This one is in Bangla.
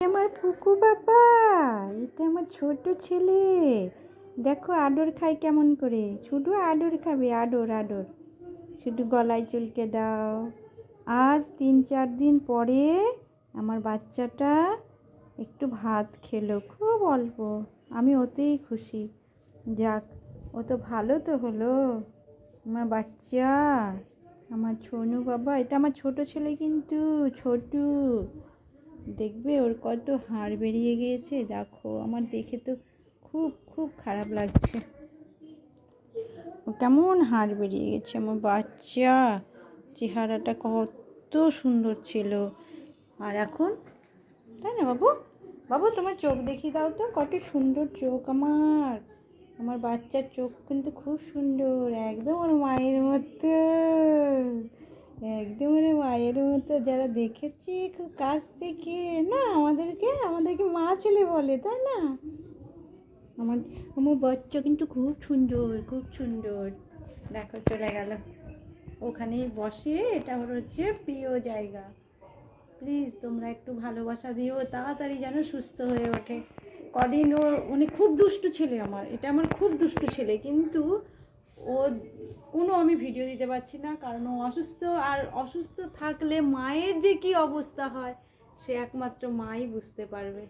আমার ফুকু বাবা, এটা আমার ছোট ছেলে। দেখো আদর খায় কেমন করে, শুধু আদর খাবে, আদর আদর, শুধু গলায় চুলকে দাও। আজ 3-4 দিন পরে আমার বাচ্চাটা একটু ভাত খেলো, খুব অল্প। আমি ওতেই খুশি। যাক, ও তো ভালো তো হলো আমার বাচ্চা, আমার ছোনু বাবা। এটা আমার ছোট ছেলে, কিন্তু ছোটু। দেখবে ওর কত হাড় বেরিয়ে গিয়েছে, দেখো। আমার দেখে তো খুব খুব খারাপ লাগছে। ও কেমন হাড় বেরিয়ে গেছে আমার বাচ্চা। চেহারাটা কত সুন্দর ছিল, আর এখন, তাই না বাবু? বাবু তোমার চোখ দেখিয়ে দাও তো, কত সুন্দর চোখ আমার। আমার বাচ্চার চোখ কিন্তু খুব সুন্দর, একদম ওর মায়ের মতো, একদম ওর মায়ের মতো। যারা দেখেছি খুব কাছ থেকে, না আমাদেরকে মা ছেলে বলে, তাই না? আমার আমার বাচ্চা কিন্তু খুব সুন্দর, খুব সুন্দর। দেখো চলে গেল ওখানেই বসে। এটা ওর হচ্ছে প্রিয় জায়গা। প্লিজ তোমরা একটু ভালোবাসা দিও, তাড়াতাড়ি যেন সুস্থ হয়ে ওঠে। কদিন উনি খুব দুষ্টু ছেলে আমার, এটা আমার খুব দুষ্টু ছেলে, কিন্তু ও কোনো আমি ভিডিও দিতে পারছি না, কারণ ও অসুস্থ। আর অসুস্থ থাকলে মায়ের যে কি অবস্থা হয়, সে একমাত্র মাই বুঝতে পারবে।